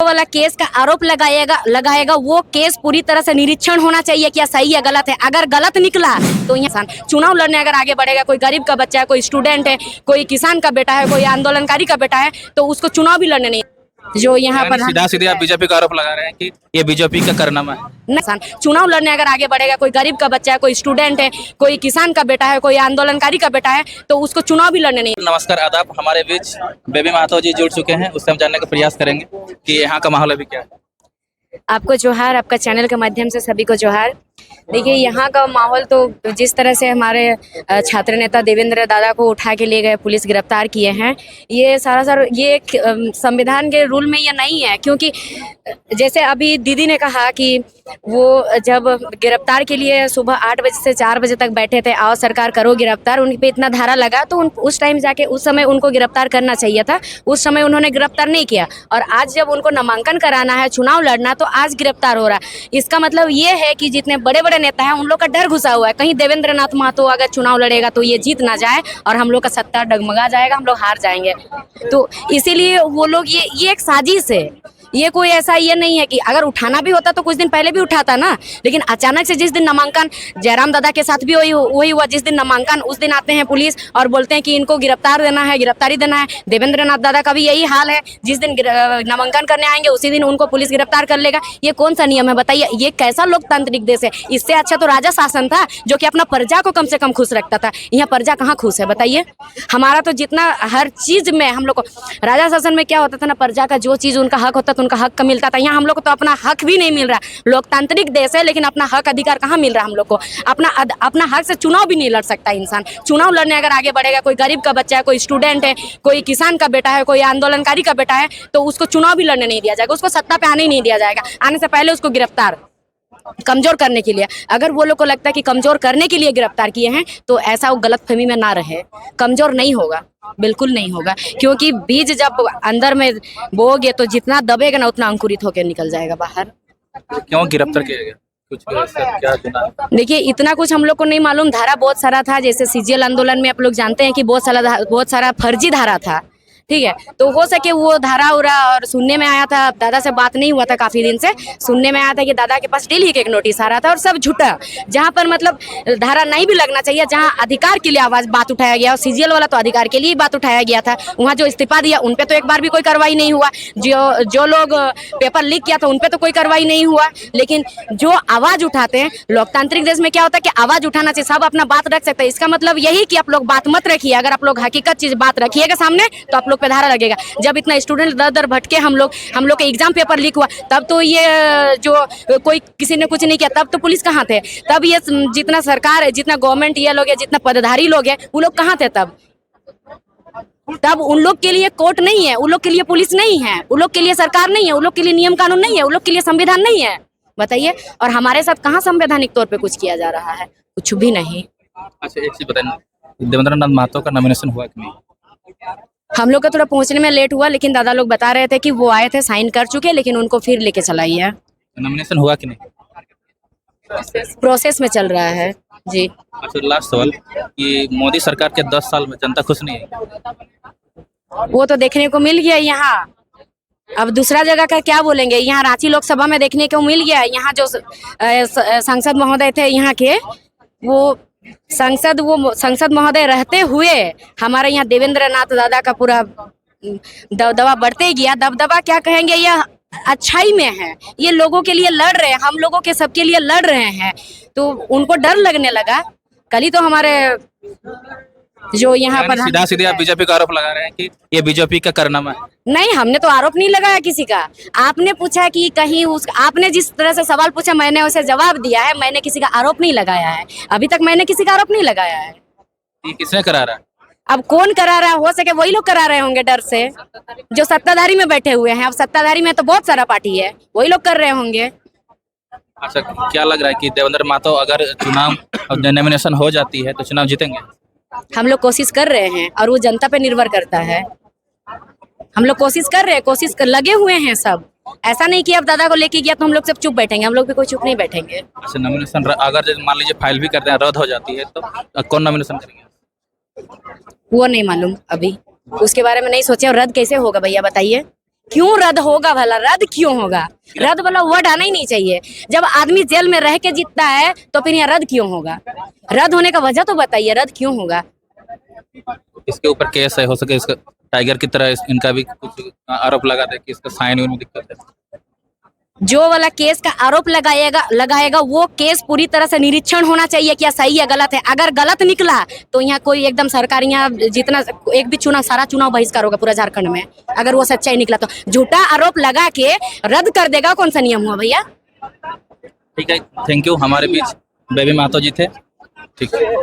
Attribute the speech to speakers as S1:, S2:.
S1: वाला केस का आरोप लगाएगा वो केस पूरी तरह से निरीक्षण होना चाहिए, क्या सही है गलत है। अगर गलत निकला तो यहाँ चुनाव लड़ने अगर आगे बढ़ेगा, कोई गरीब का बच्चा है, कोई स्टूडेंट है, कोई किसान का बेटा है, कोई आंदोलनकारी का बेटा है, तो उसको चुनाव भी लड़ने नहीं। जो यहाँ पर
S2: सीधा सीधे आप बीजेपी का आरोप लगा रहे हैं कि ये बीजेपी का कारनामा है।
S1: नहीं, चुनाव लड़ने अगर आगे बढ़ेगा, कोई गरीब का बच्चा है, कोई स्टूडेंट है, कोई किसान का बेटा है, कोई आंदोलनकारी का बेटा है, तो उसको चुनाव भी लड़ने नहीं।
S2: नमस्कार, आदाब। हमारे बीच बेबी महतो जी जुड़ चुके हैं, उससे हम जानने का प्रयास करेंगे कि यहाँ का माहौल अभी क्या है।
S1: आपको जोहार, आपका चैनल के माध्यम से सभी को जोहार। देखिए, यहाँ का माहौल तो जिस तरह से हमारे छात्र नेता देवेंद्र दादा को उठा के ले गए, पुलिस गिरफ्तार किए हैं, ये सारा ये संविधान के रूल में ये नहीं है। क्योंकि जैसे अभी दीदी ने कहा कि वो जब गिरफ्तार के लिए सुबह 8 बजे से 4 बजे तक बैठे थे, आओ सरकार करो गिरफ्तार, उन पे इतना धारा लगा, तो उस टाइम जाके उस समय उनको गिरफ्तार करना चाहिए था। उस समय उन्होंने गिरफ्तार नहीं किया, और आज जब उनको नामांकन कराना है, चुनाव लड़ना, तो आज गिरफ्तार हो रहा है। इसका मतलब ये है कि जितने बड़े बड़े नेता हैं उन लोग का डर घुसा हुआ है, कहीं देवेंद्र नाथ महतो अगर चुनाव लड़ेगा तो ये जीत ना जाए और हम लोग का सत्ता डगमगा जाएगा, हम लोग हार जाएंगे। तो इसीलिए वो लोग ये एक साजिश है। ये कोई ऐसा ये नहीं है कि अगर उठाना भी होता तो कुछ दिन पहले भी उठाता ना, लेकिन अचानक से जिस दिन नामांकन, जयराम दादा के साथ भी वही हुआ, जिस दिन नामांकन उस दिन आते हैं पुलिस और बोलते हैं कि इनको गिरफ्तार देना है, गिरफ्तारी देना है। देवेंद्र नाथ दादा का भी यही हाल है, जिस दिन नामांकन करने आएंगे उसी दिन उनको पुलिस गिरफ्तार कर लेगा। ये कौन सा नियम है बताइए? ये कैसा लोकतांत्रिक देश है? इससे अच्छा तो राजा शासन था, जो कि अपना प्रजा को कम से कम खुश रखता था। यहाँ प्रजा कहाँ खुश है बताइए? हमारा तो जितना हर चीज में हम लोग को, राजा शासन में क्या होता था ना, प्रजा का जो चीज उनका हक होता था उनका हक मिलता था। यहाँ हम लोग को तो अपना हक भी नहीं मिल रहा। लोकतांत्रिक देश है लेकिन अपना हक अधिकार कहाँ मिल रहा है हम लोग को? अपना हक से चुनाव भी नहीं लड़ सकता इंसान। चुनाव लड़ने अगर आगे बढ़ेगा, कोई गरीब का बच्चा है, कोई स्टूडेंट है, कोई किसान का बेटा है, कोई आंदोलनकारी का बेटा है, तो उसको चुनाव भी लड़ने नहीं दिया जाएगा, उसको सत्ता पे आने ही नहीं दिया जाएगा। आने से पहले उसको गिरफ्तार, कमजोर करने के लिए। अगर वो लोग को लगता है कि कमजोर करने के लिए गिरफ्तार किए हैं, तो ऐसा वो गलतफहमी में ना रहे। कमजोर नहीं होगा, बिल्कुल नहीं होगा, क्योंकि बीज जब अंदर में बोओगे तो जितना दबेगा ना उतना अंकुरित होकर निकल जाएगा बाहर।
S2: क्यों गिरफ्तार किया गया? कुछ क्या जुड़ा?
S1: देखिए, इतना कुछ हम लोग को नहीं मालूम। धारा बहुत सारा था, जैसे सीजीएल आंदोलन में आप लोग जानते हैं कि बहुत सारा फर्जी धारा था, ठीक है। तो हो सके वो धारा उरा, और सुनने में आया था, दादा से बात नहीं हुआ था काफी दिन से, सुनने में आया था कि दादा के पास डेली एक नोटिस आ रहा था, और सब झूठा। जहाँ पर मतलब धारा नहीं भी लगना चाहिए, जहाँ अधिकार के लिए बात उठाया गया, और सीजीएल वाला तो अधिकार के लिए बात उठाया गया था, वहाँ जो इस्तीफा दिया उन पे तो एक बार भी कोई कार्रवाई नहीं हुआ। जो लोग पेपर लीक किया था उन पे तो कोई कार्रवाई नहीं हुआ। लेकिन जो आवाज उठाते हैं, लोकतांत्रिक देश में क्या होता है कि आवाज उठाना चाहिए, सब अपना बात रख सकते हैं। इसका मतलब यही कि आप लोग बात मत रखिए। अगर आप लोग हकीकत चीज बात रखिएगा सामने तो आप लोग पे धारा लगेगा। जब इतना स्टूडेंट दर दर भटके, हम लोग के एग्जाम पेपर लीक हुआ, तब तो ये जो कोई किसी ने कुछ नहीं किया, तब तो पुलिस कहाँ थे? तब ये जितना सरकार है, जितना गवर्नमेंट ये लोग है, जितना पदाधिकारी लोग है, वो लोग कहाँ थे तब उन लोग के लिए कोर्ट नहीं है, उन लोग के लिए पुलिस नहीं है, उन लोग के लिए सरकार नहीं है, उन लोग के लिए नियम कानून नहीं है, उन लोग के लिए संविधान नहीं है। बताइए। और हमारे साथ कहाँ संवैधानिक तौर पे कुछ किया जा रहा है? कुछ भी नहीं।
S2: अच्छा, एक चीज बताइए, देवेंद्र नाथ महतो का नॉमिनेशन हुआ कि नहीं?
S1: हम लोग का थोड़ा पहुंचने में लेट हुआ, लेकिन दादा लोग बता रहे थे कि वो आए थे, साइन कर चुके, लेकिन उनको फिर लेके चलाई है।
S2: नॉमिनेशन हुआ कि नहीं?
S1: प्रोसेस में चल रहा है जी।
S2: अच्छा, लास्ट सवाल कि मोदी सरकार के 10 साल में जनता खुश नहीं है?
S1: वो तो देखने को मिल गया यहाँ। अब दूसरा जगह का क्या बोलेंगे? यहाँ रांची लोकसभा में देखने को मिल गया। यहाँ जो सांसद महोदय थे यहाँ के, वो संसद महोदय रहते हुए हमारे यहाँ देवेंद्र नाथ दादा का पूरा दबदबा बढ़ते गया। दबदबा क्या कहेंगे, यह अच्छाई में है, ये लोगों के लिए लड़ रहे हैं, हम लोगों के सबके लिए लड़ रहे हैं, तो उनको डर लगने लगा। कल ही तो हमारे जो यहाँ पर
S2: सीधा सीधे आप बीजेपी का आरोप लगा रहे हैं कि ये बीजेपी का कारनामा है।
S1: नहीं, हमने तो आरोप नहीं लगाया किसी का। आपने पूछा कि कहीं आपने जिस तरह से सवाल पूछा मैंने उसे जवाब दिया है। मैंने किसी का आरोप नहीं लगाया है, अभी तक मैंने किसी का आरोप नहीं लगाया है।
S2: ये किसने करा रहा है?
S1: अब कौन करा रहा हो सके वही लोग करा रहे होंगे, डर से, जो सत्ताधारी में बैठे हुए हैं। अब सत्ताधारी में तो बहुत सारा पार्टी है, वही लोग कर रहे होंगे।
S2: अच्छा, क्या लग रहा है कि देवेंद्र महतो अगर चुनाव नॉमिनेशन हो जाती है तो चुनाव जीतेंगे?
S1: हम लोग कोशिश कर रहे हैं, और वो जनता पे निर्भर करता है। हम लोग कोशिश कर रहे हैं, लगे हुए हैं सब। ऐसा नहीं कि अब दादा को लेके गया तो हम लोग सब चुप बैठेंगे, हम लोग भी कोई चुप नहीं बैठेंगे।
S2: अच्छा, नॉमिनेशन अगर मान लीजिए फाइल भी करते हैं, रद्द हो जाती है, तो कौन नॉमिनेशन करेंगे?
S1: वो नहीं मालूम अभी, उसके बारे में नहीं सोचे। और रद्द कैसे होगा भैया बताइए? क्यों रद्द होगा भला? रद्द क्यों होगा? रद्द वाला वर्ड आना ही नहीं चाहिए। जब आदमी जेल में रह के जीतता है तो फिर यहाँ रद्द क्यों होगा? रद्द होने का वजह तो बताइए, रद्द क्यों होगा?
S2: इसके ऊपर केस है, हो सके इसका टाइगर की तरह इनका भी कुछ आरोप लगा दे कि इसका साइन में दिक्कत है।
S1: जो वाला केस का आरोप लगाएगा वो केस पूरी तरह से निरीक्षण होना चाहिए, क्या सही है गलत है। अगर गलत निकला तो यहाँ कोई एकदम सरकार, यहाँ जितना एक भी चुनाव, सारा चुनाव बहिष्कार होगा पूरा झारखंड में। अगर वो सच्चाई निकला तो झूठा आरोप लगा के रद्द कर देगा, कौन सा नियम हुआ भैया?
S2: ठीक है, थैंक यू। हमारे बीच बेबी महतो जी थे। ठीक है।